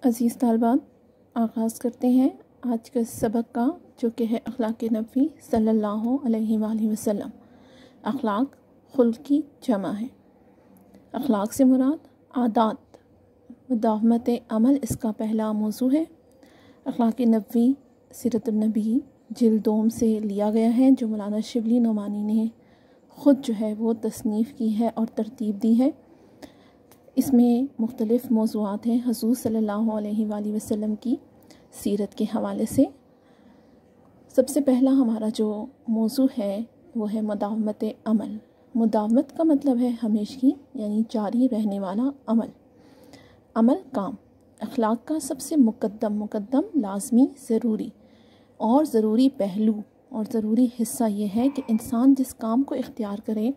अज़ीज़ तालबात, आगाज़ करते हैं आज के सबक का, जो कि है अखलाक नबी सल्लल्लाहु अलैहि वसल्लम। अखलाक खुल्क की जमा है। अखलाक से मुराद आदात, मुदावमत अमल इसका पहला मौजू है। अखलाक नबी सीरतुन्नबी जिल्दोम से लिया गया है, जो मौलाना शिबली नोमानी ने ख़ुद जो है वो तसनीफ़ की है और तरतीब दी है। इसमें मुख्तलिफ़ मौज़ूआत हैं हुज़ूर सल्लल्लाहु अलैहि वसल्लम की सीरत के हवाले से। सबसे पहला हमारा जो मौजू है वो है मुदावमत अमल। मुदावमत का मतलब है हमेशगी, यानी जारी रहने वाला अमल। अमल काम अखलाक का सबसे मुक़द्दम लाज़मी ज़रूरी और ज़रूरी पहलू और ज़रूरी हिस्सा ये है कि इंसान जिस काम को इख्तियार करे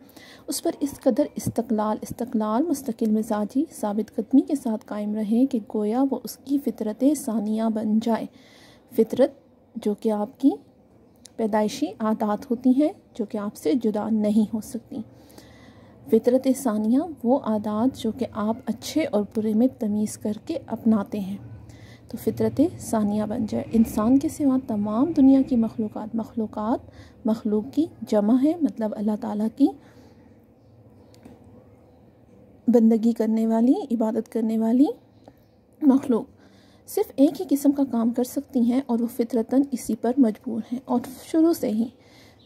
उस पर इस कदर इस्तक़लाल मुस्तकिल मिजाजी साबित कदमी के साथ कायम रहे कि गोया वो उसकी फ़ितरत सानिया बन जाए। फ़ितरत जो कि आपकी पैदाइशी आदत होती हैं, जो कि आपसे जुदा नहीं हो सकती। फ़ितरत सानिया वो आदत जो कि आप अच्छे और बुरे में तमीज़ करके अपनाते हैं, तो फ़ितरत सानिया बन जाए। इंसान के सिवा तमाम दुनिया की मखलूक की जमा है, मतलब अल्लाह ताला की बंदगी करने वाली, इबादत करने वाली मखलूक सिर्फ़ एक ही किस्म का काम कर सकती हैं और वो फ़ितरतन इसी पर मजबूर हैं। और शुरू से ही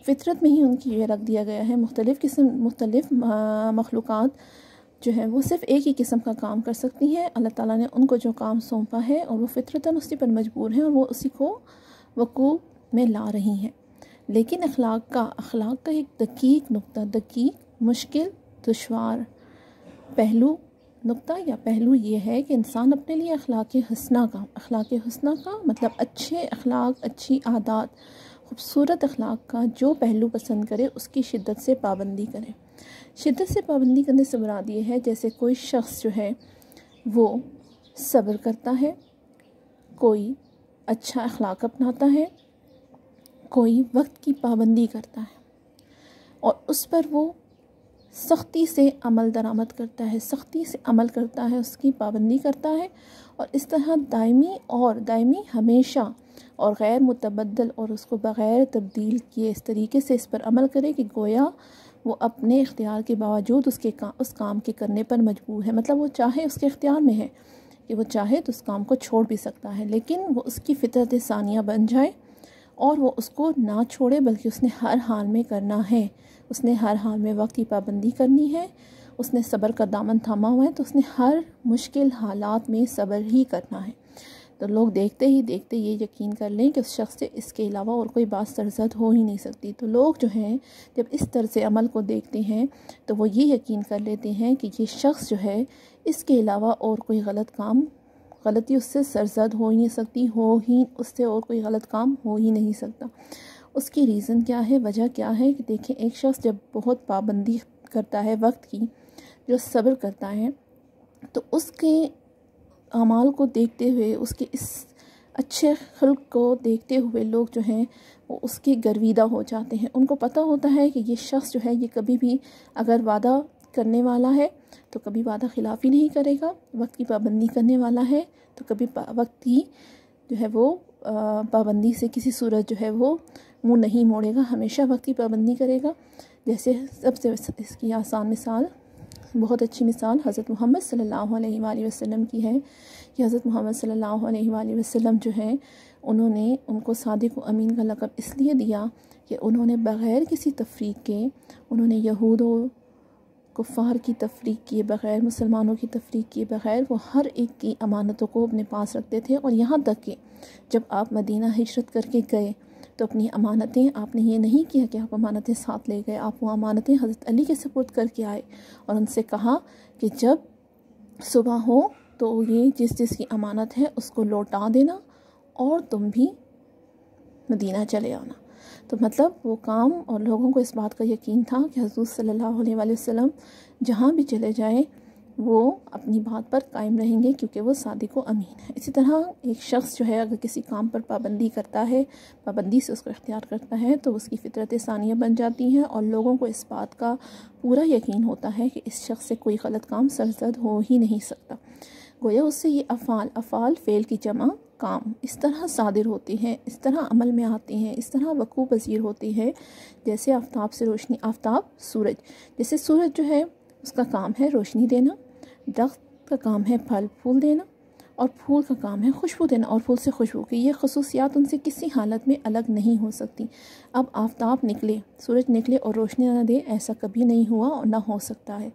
फ़ितरत में ही उनकी ये रख दिया गया है। मुख्तलिफ़ मखलूक़ात जो है वो सिर्फ़ एक ही किस्म का काम कर सकती हैं। अल्लाह ताला ने उनको जो काम सौंपा है और वो फ़ितरतन उसी पर मजबूर हैं और वो उसी को वक़ूअ में ला रही हैं। लेकिन अखलाक का एक दकीक मुश्किल दुश्वार पहलू ये है कि इंसान अपने लिए अखलाक हुस्ना का मतलब अच्छे अखलाक, अच्छी आदत, खूबसूरत अखलाक का जो पहलू पसंद करे उसकी शिद्दत से पाबंदी करे। शिद्दत से पाबंदी करने से मुराद ये है जैसे कोई शख्स जो है वो सब्र करता है, कोई अच्छा अखलाक अपनाता है, कोई वक्त की पाबंदी करता है और उस पर वो सख्ती से अमल दरामद करता है, सख्ती से अमल करता है, उसकी पाबंदी करता है और इस तरह दायमी हमेशा और गैर मुतबद्दल और उसको बग़ैर तब्दील किए इस तरीके से इस पर अमल करे कि गोया वो अपने इख्तियार के बावजूद उस काम के करने पर मजबूर है। मतलब वो चाहे, उसके इख्तियार में है कि वो चाहे तो उस काम को छोड़ भी सकता है, लेकिन वो उसकी फ़ितरत सानिया बन जाए और वो उसको ना छोड़े, बल्कि उसने हर हाल में करना है। उसने हर हाल में वक्त की पाबंदी करनी है। उसने सब्र का दामन थामा हुआ है, तो उसने हर मुश्किल हालात में सब्र ही करना है। तो लोग देखते ये यकीन कर लें कि उस शख्स से इसके अलावा और कोई बात सरजद हो ही नहीं सकती। तो लोग जो हैं जब इस तरह से अमल को देखते हैं तो वो ये यकीन कर लेते हैं कि ये शख्स जो है इसके अलावा और कोई गलती उससे सरजद हो ही नहीं सकती, उससे और कोई गलत काम हो ही नहीं सकता। उसकी रीज़न क्या है, वजह क्या है कि देखें, एक शख्स जब बहुत पाबंदी करता है वक्त की, जो सब्र करता है, तो उसके अमाल को देखते हुए, उसके इस अच्छे खल्क़ को देखते हुए लोग जो हैं वो उसके गर्विदा हो जाते हैं। उनको पता होता है कि ये शख्स जो है ये कभी भी अगर वादा करने वाला है तो कभी वादा खिलाफ़ी नहीं करेगा, वक्त की पाबंदी करने वाला है तो कभी वक्त की जो है वो पाबंदी से किसी सूरत जो है वो मुँह नहीं मोड़ेगा, हमेशा वक्त की पाबंदी करेगा। जैसे सबसे इसकी आसान मिसाल, बहुत अच्छी मिसाल हज़रत मोहम्मद सल्लल्लाहु अलैहि वसल्लम की है कि हज़रत मोहम्मद सल्लल्लाहु अलैहि वसल्लम जो है उन्होंने उनको सादिक़ व अमीन का लक़ब इसलिए दिया कि उन्होंने बग़ैर किसी तफ़रीक़ के, उन्होंने यहूद व कुफ़ार की तफ़रीक़ किए बग़ैर, मुसलमानों की तफ़रीक़ किए बग़ैर वो हर एक की अमानतों को अपने पास रखते थे। और यहाँ तक कि जब आप मदीना हिजरत करके गए तो अपनी अमानतें, आपने ये नहीं किया कि आप अमानतें साथ ले गए, आप वो अमानतें हज़रत अली के सुपुर्द करके आए और उनसे कहा कि जब सुबह हो तो ये जिसकी अमानत है उसको लौटा देना और तुम भी मदीना चले आना। तो मतलब वो काम, और लोगों को इस बात का यकीन था कि हुज़ूर सल्लल्लाहु अलैहि वसल्लम जहाँ भी चले जाएं वो अपनी बात पर कायम रहेंगे, क्योंकि वो सादिक़ व अमीन है। इसी तरह एक शख्स जो है अगर किसी काम पर पाबंदी करता है, पाबंदी से उसको इख्तियार करता है, तो उसकी फ़ितरत सानिया बन जाती हैं और लोगों को इस बात का पूरा यकीन होता है कि इस शख्स से कोई गलत काम सरजद हो ही नहीं सकता। गोया उससे ये अफ़ाल फ़ेल की जमा काम इस तरह सादिर होती हैं, इस तरह अमल में आती हैं, इस तरह वक़ू पज़ीर होती है जैसे आफ़ताब से रोशनी, आफ़ताब सूरज, जैसे सूरज जो है उसका काम है रोशनी देना, दरख्त का काम है फल फूल देना, और फूल का काम है खुशबू देना, और फूल से खुशबू की ये खसूसियात उनसे किसी हालत में अलग नहीं हो सकती। अब आफ़ताब निकले, सूरज निकले और रोशनी ना दे, ऐसा कभी नहीं हुआ और ना हो सकता है।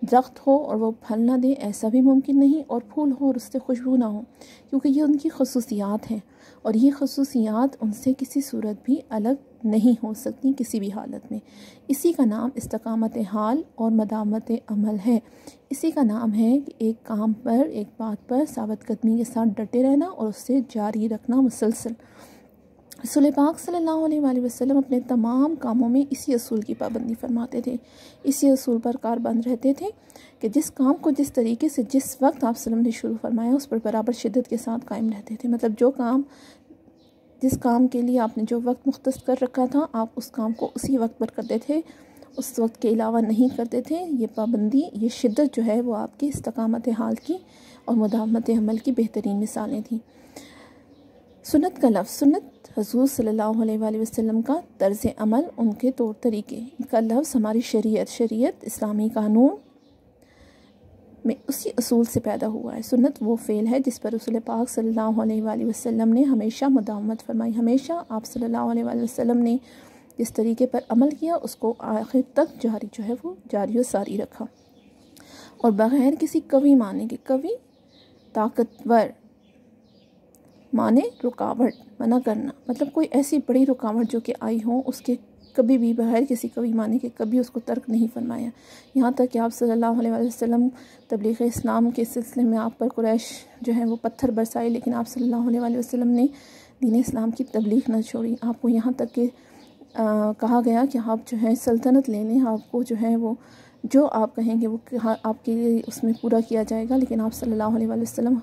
दरख्त हो और वो फल ना दे, ऐसा भी मुमकिन नहीं, और फूल हो और उससे खुशबू ना हो, क्योंकि ये उनकी खसूसियात हैं और ये खसूसियात उनसे किसी सूरत भी अलग नहीं हो सकती किसी भी हालत में। इसी का नाम इस्तिकामत हाल और मदामत अमल है। इसी का नाम है कि एक काम पर, एक बात पर साबित कदमी के साथ डटे रहना और उससे जारी रखना मुसलसल। रसूल पाक सल्लल्लाहु अलैहि वसल्लम अपने तमाम कामों में इसी असूल की पाबंदी फरमाते थे, इसी असूल पर कारबंद रहते थे कि जिस काम को जिस तरीके से जिस वक्त आप सल्लम ने शुरू फरमाया उस पर बराबर शिद्दत के साथ कायम रहते थे। मतलब जो काम, जिस काम के लिए आपने जो वक्त मुख्तस कर रखा था, आप उस काम को उसी वक्त पर करते थे, उस वक्त के अलावा नहीं करते थे। ये पाबंदी, ये शिद्दत जो है वो आपकी इस्तिकामत हाल की और मुदावमत अमल की बेहतरीन मिसालें थीं। सुन्नत का लफ्ज़, सुन्नत हुज़ूर सल्लल्लाहु अलैहि वसल्लम का तर्ज़ अमल, उनके तौर तरीके। इनका लफ्ज़ हमारी शरीयत इस्लामी कानून में उसी असूल से पैदा हुआ है। सुन्नत वो फ़ेल है जिस पर रसूल पाक सल्लल्लाहु अलैहि वसल्लम ने हमेशा मुदावमत फरमाई। हमेशा आप सल्लल्लाहु अलैहि वसल्लम ने जिस तरीके पर अमल किया उसको आखिर तक जारी जो है वो जारी और सारी रखा, और बग़ैर किसी कवी माने के, कवी ताकतवर माने रुकावट, मना करना, मतलब कोई ऐसी बड़ी रुकावट जो कि आई हो उसके कभी भी बगैर किसी कभी माने के कभी उसको तर्क नहीं फरमाया। यहाँ तक कि आप सल्लल्लाहु अलैहि वसल्लम तबलीग इस्लाम के सिलसिले में आप पर कुरैश जो है वो पत्थर बरसाए, लेकिन आप सल्लल्लाहु अलैहि वसल्लम ने दीन इस्लाम की तबलीग न छोड़ी। आपको यहाँ तक कि कहा गया कि आप जो है सल्तनत ले लें, आपको जो है वो जो आप कहेंगे वो आपके लिए उसमें पूरा किया जाएगा, लेकिन आप सल्लल्लाहु अलैहि वसल्लम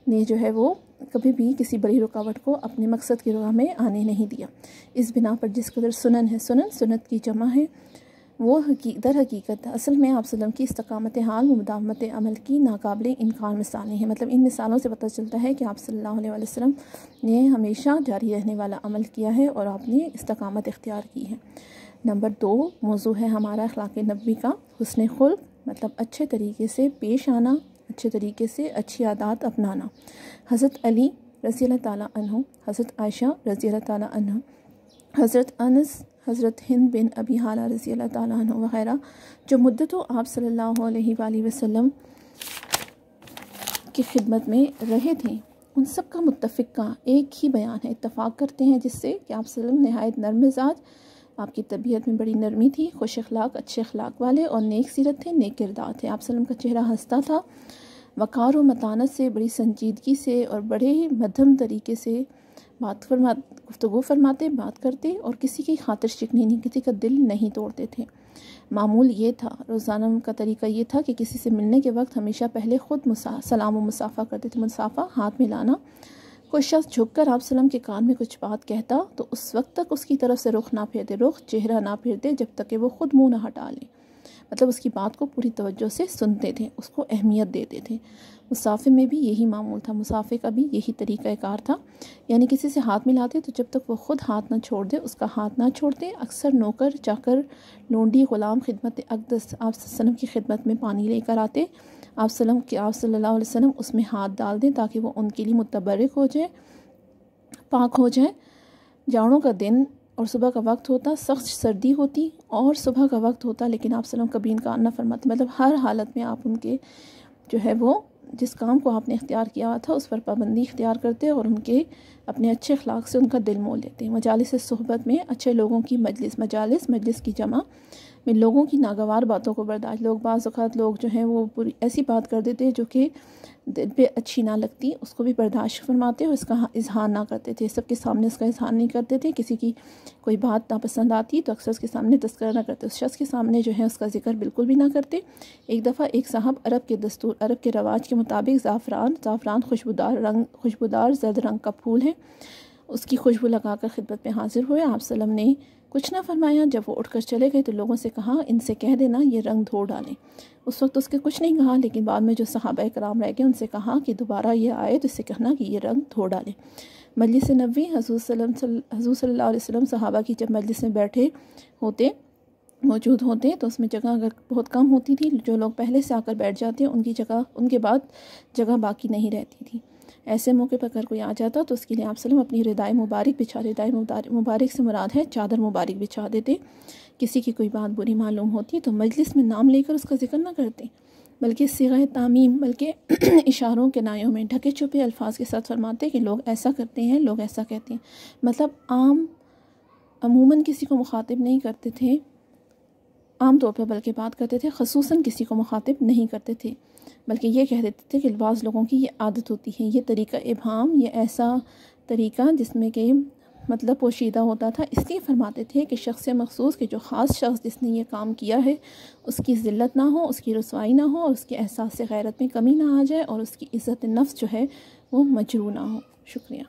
ने जो है वो कभी भी किसी बड़ी रुकावट को अपने मकसद की राह में आने नहीं दिया। इस बिना पर जिस कदर सुनन है, सुन्नत की जमा है, वो दर हकीकत असल में आप सल्लम की इस्तिकामत हाल व मुदावमत अमल की नाकाबिले इनकार मिसालें हैं। मतलब इन मिसालों से पता चलता है कि आप सल्लल्लाहु अलैहि वसल्लम ने हमेशा जारी रहने वाला अमल किया है और आपने इस्तिकामत इख्तियार की है। नंबर 2 मौजू है हमारा अखलाक नबवी का, हुस्न खुल्क, मतलब अच्छे तरीके से पेश आना, अच्छे तरीके से अच्छी आदत अपनाना। हज़रत अली रज़ी अल्लाह ताला अन्हु, हज़रत आयशा रज़ी अल्लाह ताला अन्हा, हज़रत अनस, हज़रत हिंद बिन अबी हाला रज़ी अल्लाह ताला अन्हु वग़ैरह जो मुद्दतों आप सल्लल्लाहु अलैहि वसल्लम की खिदमत में रहे थे, उन सब का मुत्तफ़िक़ा एक ही बयान है, इत्तफ़ाक़ करते हैं जिससे कि आप सल्लम नहायत नर्म मिजाज, आपकी तबीयत में बड़ी नरमी थी, खुश अखलाक, अच्छे अखलाक वाले और नेक सीरत थे, नेक किरदार थे। आप सल्लम का चेहरा हंसता था, वक़ार व मतानत से, बड़ी संजीदगी से और बड़े मध्यम तरीके से गुफ्तगू फरमाते, बात करते और किसी की खातिर शिकनी नहीं, किसी का दिल नहीं तोड़ते थे। मामूल ये था, रोज़ाना का तरीका ये था कि किसी से मिलने के वक्त हमेशा पहले ख़ुद सलाम व मुसाफ़ा करते थे। मुसाफ़ा हाथ मिलाना। कोई शख्स झुककर आप सल्लम के कान में कुछ बात कहता तो उस वक्त तक उसकी तरफ से रुख ना फेरते, चेहरा ना फेरते जब तक कि वो ख़ुद मुँह ना हटा ले। मतलब उसकी बात को पूरी तवज्जो से सुनते थे, उसको अहमियत देते थे। मुसाफिर में भी यही मामूल था, मुसाफिर का भी यही तरीक़ाकार था, यानी किसी से हाथ मिलाते तो जब तक वो ख़ुद हाथ ना छोड़ दे उसका हाथ ना छोड़ते। अक्सर नौकर चाकर लोंडी ग़ुलाम खिदमत अक़दस आप सल्लम की खिदमत में पानी लेकर आते, आप सल्लल्लाहु अलैहि वसल्लम उसमें हाथ डाल दें ताकि वो उनके लिए मुतबर्रिक हो जाए, पाक हो जाए। जाड़ों का दिन और सुबह का वक्त होता, सख्त सर्दी होती और सुबह का वक्त होता, लेकिन आप सल्लम कभी इनकार न फरमाते। मतलब हर हालत में आप उनके जो है वो जिस काम को आपने इख्तियार किया था उस पर पाबंदी इख्तियार करते और उनके अपने अच्छे अखलाक से उनका दिल मोल लेते। मजालिस सोहबत में अच्छे लोगों की मजलिस की जमा में लोगों की नागवार बातों को बर्दाश्त, बाज़ औक़ात लोग जो हैं वो पूरी ऐसी बात कर देते हैं जो कि दिल पे अच्छी ना लगती, उसको भी बर्दाश्त फरमाते और उसका इजहार ना करते थे। सबके सामने उसका इजहार नहीं करते थे। किसी की कोई बात नापसंद आती तो अक्सर उसके सामने तस्करा ना करते, उस शख्स के सामने जो है उसका जिक्र बिल्कुल भी ना करते। एक दफ़ा एक साहब अरब के रवाज के मुताबिक ज़ाफ़रान खुशबूदार जर्द रंग का फूल है, उसकी खुशबू लगाकर खिदमत में हाजिर हुए। आप सल्लम ने कुछ ना फरमाया। जब वो उठकर चले गए तो लोगों से कहा, इनसे कह देना ये रंग धो डालें। उस वक्त उसके कुछ नहीं कहा, लेकिन बाद में जो सहाबा कराम रह गए उनसे कहा कि दोबारा ये आए तो इससे कहना कि ये रंग धो डालें। मजलिस नबी हज़ूर सल्लल्लाहु अलैहि वसल्लम सहाबा की जब मजलिस में बैठे होते मौजूद होते तो उसमें जगह अगर बहुत कम होती थी, जो लोग पहले से आकर बैठ जाते उनकी जगह, उनके बाद जगह बाकी नहीं रहती थी। ऐसे मौके पर अगर कोई आ जाता तो उसके लिए आप सल्लम अपनी रिदाई मुबारक बिछा, रिदाई मुबारक से मुराद है चादर मुबारक बिछा देते। किसी की कोई बात बुरी मालूम होती तो मजलिस में नाम लेकर उसका जिक्र ना करते, बल्कि सिग़ा तामीम, बल्कि इशारों के नायों में ढके छुपे अल्फाज के साथ फरमाते कि लोग ऐसा करते हैं, लोग ऐसा कहते हैं। मतलब अमूमन किसी को मुखातिब नहीं करते थे आम तौर पर, बल्कि बात करते थे ख़ुसूसन किसी को मुखातिब नहीं करते थे, बल्कि ये कह देते थे कि बाज़ लोगों की ये आदत होती है, ये तरीक़ा इब्हाम, ये ऐसा तरीक़ा जिसमें कि मतलब पोशीदा होता था। इसलिए फरमाते थे कि शख्स मखसूस के जो ख़ास शख्स जिसने ये काम किया है उसकी ज़िल्लत ना हो, उसकी रुसवाई ना हो, और उसके एहसास गैरत में कमी ना आ जाए, और उसकी इज़्ज़त नफ्स जो है वो मजरू ना हो। शुक्रिया।